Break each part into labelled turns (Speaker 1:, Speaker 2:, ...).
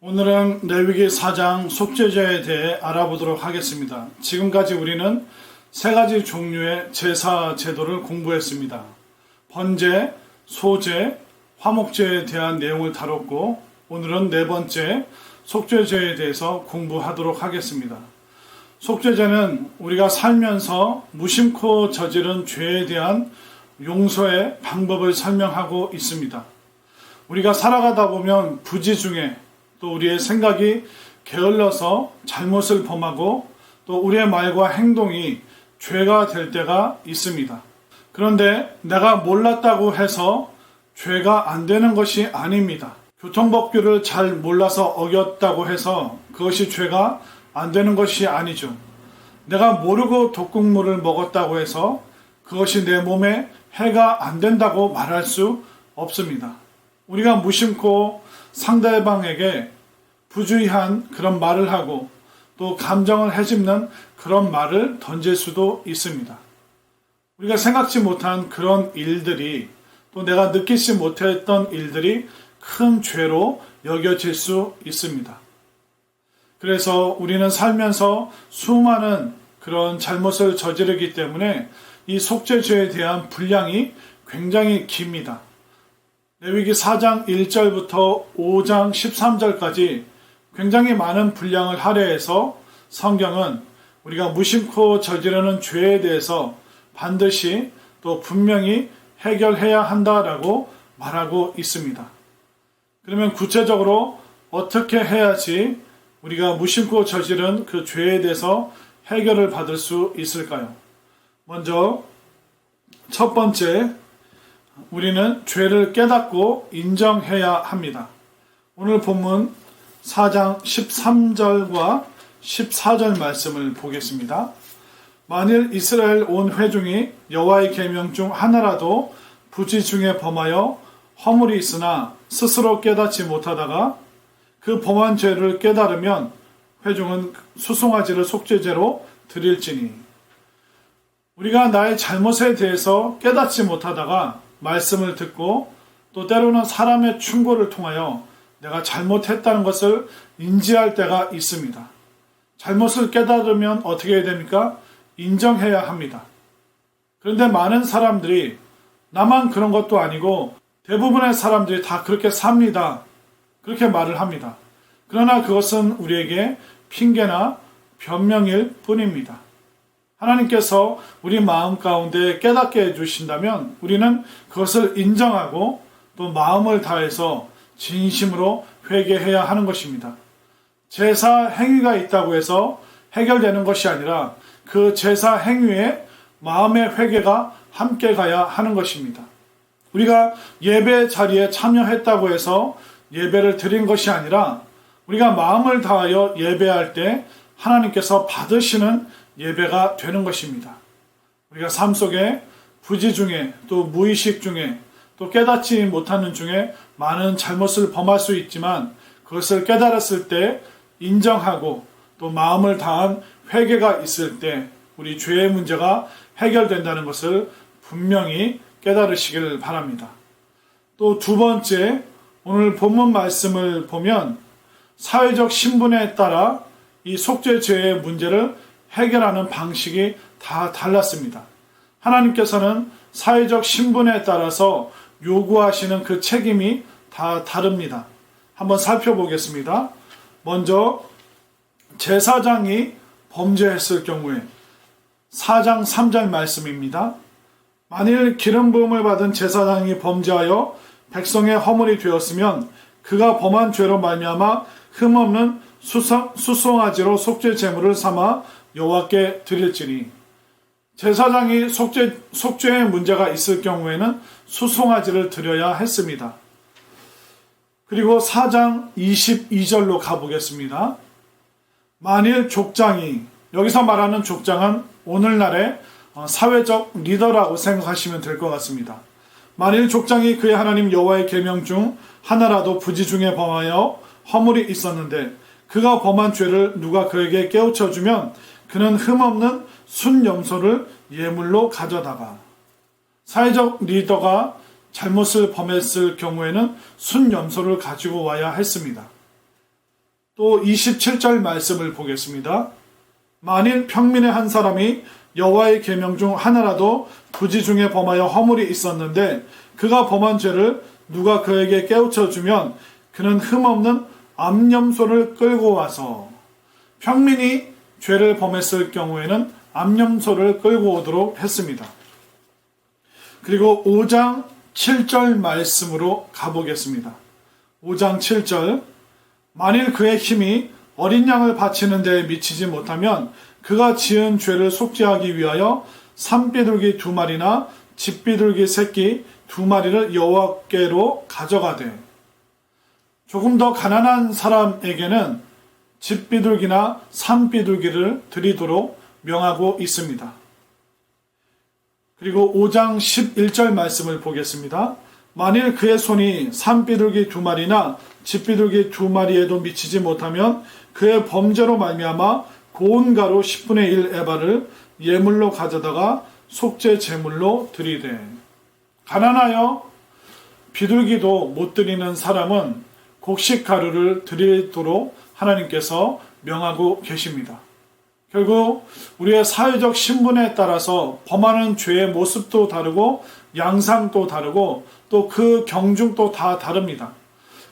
Speaker 1: 오늘은 레위기 4장 속죄제에 대해 알아보도록 하겠습니다. 지금까지 우리는 세 가지 종류의 제사 제도를 공부했습니다. 번제, 소제, 화목제에 대한 내용을 다뤘고 오늘은 네 번째 속죄제에 대해서 공부하도록 하겠습니다. 속죄제는 우리가 살면서 무심코 저지른 죄에 대한 용서의 방법을 설명하고 있습니다. 우리가 살아가다 보면 부지 중에 또 우리의 생각이 게을러서 잘못을 범하고 또 우리의 말과 행동이 죄가 될 때가 있습니다. 그런데 내가 몰랐다고 해서 죄가 안 되는 것이 아닙니다. 교통법규를 잘 몰라서 어겼다고 해서 그것이 죄가 안 되는 것이 아니죠. 내가 모르고 독극물을 먹었다고 해서 그것이 내 몸에 해가 안 된다고 말할 수 없습니다. 우리가 무심코 상대방에게 부주의한 그런 말을 하고 또 감정을 해집는 그런 말을 던질 수도 있습니다. 우리가 생각지 못한 그런 일들이 또 내가 느끼지 못했던 일들이 큰 죄로 여겨질 수 있습니다. 그래서 우리는 살면서 수많은 그런 잘못을 저지르기 때문에 이 속죄죄에 대한 분량이 굉장히 깁니다. 레위기 4장 1절부터 5장 13절까지 굉장히 많은 분량을 할애해서 성경은 우리가 무심코 저지르는 죄에 대해서 반드시 또 분명히 해결해야 한다라고 말하고 있습니다. 그러면 구체적으로 어떻게 해야지 우리가 무심코 저지른 그 죄에 대해서 해결을 받을 수 있을까요? 먼저 첫 번째, 우리는 죄를 깨닫고 인정해야 합니다. 오늘 본문 4장 13절과 14절 말씀을 보겠습니다. 만일 이스라엘 온 회중이 여호와의 계명 중 하나라도 부지 중에 범하여 허물이 있으나 스스로 깨닫지 못하다가 그 범한 죄를 깨달으면 회중은 수송아지를 속죄제로 드릴지니. 우리가 나의 잘못에 대해서 깨닫지 못하다가 말씀을 듣고 또 때로는 사람의 충고를 통하여 내가 잘못했다는 것을 인지할 때가 있습니다. 잘못을 깨달으면 어떻게 해야 됩니까? 인정해야 합니다. 그런데 많은 사람들이 나만 그런 것도 아니고 대부분의 사람들이 다 그렇게 삽니다. 그렇게 말을 합니다. 그러나 그것은 우리에게 핑계나 변명일 뿐입니다. 하나님께서 우리 마음 가운데 깨닫게 해주신다면 우리는 그것을 인정하고 또 마음을 다해서 진심으로 회개해야 하는 것입니다. 제사 행위가 있다고 해서 해결되는 것이 아니라 그 제사 행위에 마음의 회개가 함께 가야 하는 것입니다. 우리가 예배 자리에 참여했다고 해서 예배를 드린 것이 아니라 우리가 마음을 다하여 예배할 때 하나님께서 받으시는 예배가 되는 것입니다. 우리가 삶 속에 부지 중에 또 무의식 중에 또 깨닫지 못하는 중에 많은 잘못을 범할 수 있지만 그것을 깨달았을 때 인정하고 또 마음을 다한 회개가 있을 때 우리 죄의 문제가 해결된다는 것을 분명히 깨달으시길 바랍니다. 또 두 번째, 오늘 본문 말씀을 보면 사회적 신분에 따라 이 속죄죄의 문제를 해결하는 방식이 다 달랐습니다. 하나님께서는 사회적 신분에 따라서 요구하시는 그 책임이 다 다릅니다. 한번 살펴보겠습니다. 먼저 제사장이 범죄했을 경우에 4장 3절 말씀입니다. 만일 기름 부음을 받은 제사장이 범죄하여 백성의 허물이 되었으면 그가 범한 죄로 말미암아 흠없는 수송아지로 속죄 제물을 삼아 여호와께 드릴지니. 제사장이 속죄의 문제가 있을 경우에는 수송아지를 드려야 했습니다. 그리고 4장 22절로 가보겠습니다. 만일 족장이, 여기서 말하는 족장은 오늘날의 사회적 리더라고 생각하시면 될 것 같습니다. 만일 족장이 그의 하나님 여호와의 계명 중 하나라도 부지 중에 범하여 허물이 있었는데 그가 범한 죄를 누가 그에게 깨우쳐 주면 그는 흠없는 순염소를 예물로 가져다가. 사회적 리더가 잘못을 범했을 경우에는 순염소를 가지고 와야 했습니다. 또 27절 말씀을 보겠습니다. 만일 평민의 한 사람이 여호와의 계명 중 하나라도 부지 중에 범하여 허물이 있었는데 그가 범한 죄를 누가 그에게 깨우쳐 주면 그는 흠없는 암염소를 끌고 와서, 평민이 죄를 범했을 경우에는 암염소를 끌고 오도록 했습니다. 그리고 5장 7절 말씀으로 가보겠습니다. 5장 7절, 만일 그의 힘이 어린 양을 바치는 데에 미치지 못하면 그가 지은 죄를 속죄하기 위하여 산비둘기 2마리나 집비둘기 새끼 2마리를 여호와께로 가져가되, 조금 더 가난한 사람에게는 집비둘기나 산비둘기를 드리도록 명하고 있습니다. 그리고 5장 11절 말씀을 보겠습니다. 만일 그의 손이 산비둘기 2마리나 집비둘기 2마리에도 미치지 못하면 그의 범죄로 말미암아 고운 가루 10분의 1 에바를 예물로 가져다가 속죄 제물로 드리되, 가난하여 비둘기도 못 드리는 사람은 곡식 가루를 드리도록 하나님께서 명하고 계십니다. 결국 우리의 사회적 신분에 따라서 범하는 죄의 모습도 다르고 양상도 다르고 또 그 경중도 다 다릅니다.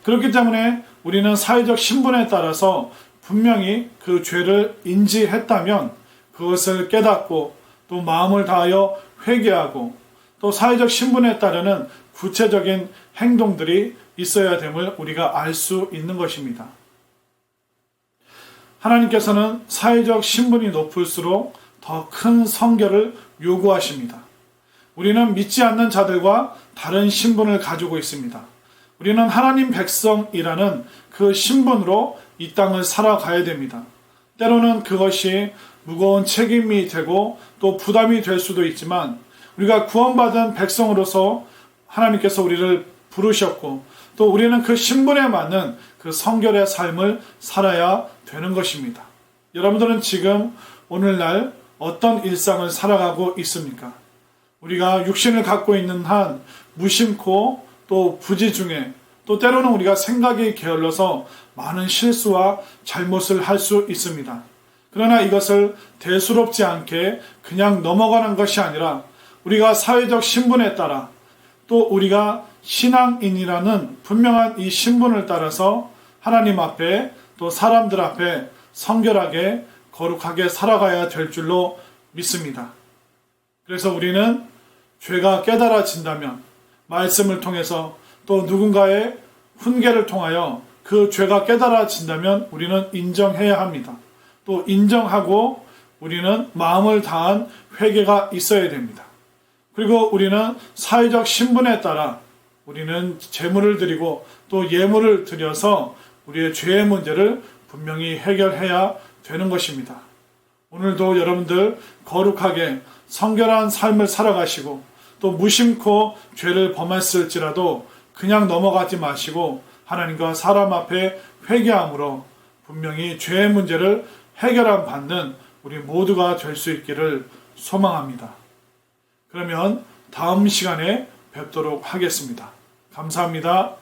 Speaker 1: 그렇기 때문에 우리는 사회적 신분에 따라서 분명히 그 죄를 인지했다면 그것을 깨닫고 또 마음을 다하여 회개하고 또 사회적 신분에 따르는 구체적인 행동들이 있어야 됨을 우리가 알 수 있는 것입니다. 하나님께서는 사회적 신분이 높을수록 더 큰 성결을 요구하십니다. 우리는 믿지 않는 자들과 다른 신분을 가지고 있습니다. 우리는 하나님 백성이라는 그 신분으로 이 땅을 살아가야 됩니다. 때로는 그것이 무거운 책임이 되고 또 부담이 될 수도 있지만 우리가 구원받은 백성으로서 하나님께서 우리를 부르셨고 또 우리는 그 신분에 맞는 그 성결의 삶을 살아야 되는 것입니다. 여러분들은 지금 오늘날 어떤 일상을 살아가고 있습니까? 우리가 육신을 갖고 있는 한 무심코 또 부지 중에 또 때로는 우리가 생각이 게을러서 많은 실수와 잘못을 할 수 있습니다. 그러나 이것을 대수롭지 않게 그냥 넘어가는 것이 아니라 우리가 사회적 신분에 따라 또 우리가 신앙인이라는 분명한 이 신분을 따라서 하나님 앞에 또 사람들 앞에 성결하게 거룩하게 살아가야 될 줄로 믿습니다. 그래서 우리는 죄가 깨달아진다면 말씀을 통해서 또 누군가의 훈계를 통하여 그 죄가 깨달아진다면 우리는 인정해야 합니다. 또 인정하고 우리는 마음을 다한 회개가 있어야 됩니다. 그리고 우리는 사회적 신분에 따라 우리는 제물을 드리고 또 예물을 드려서 우리의 죄의 문제를 분명히 해결해야 되는 것입니다. 오늘도 여러분들 거룩하게 성결한 삶을 살아가시고 또 무심코 죄를 범했을지라도 그냥 넘어가지 마시고 하나님과 사람 앞에 회개함으로 분명히 죄의 문제를 해결함 받는 우리 모두가 될 수 있기를 소망합니다. 그러면 다음 시간에 뵙도록 하겠습니다. 감사합니다.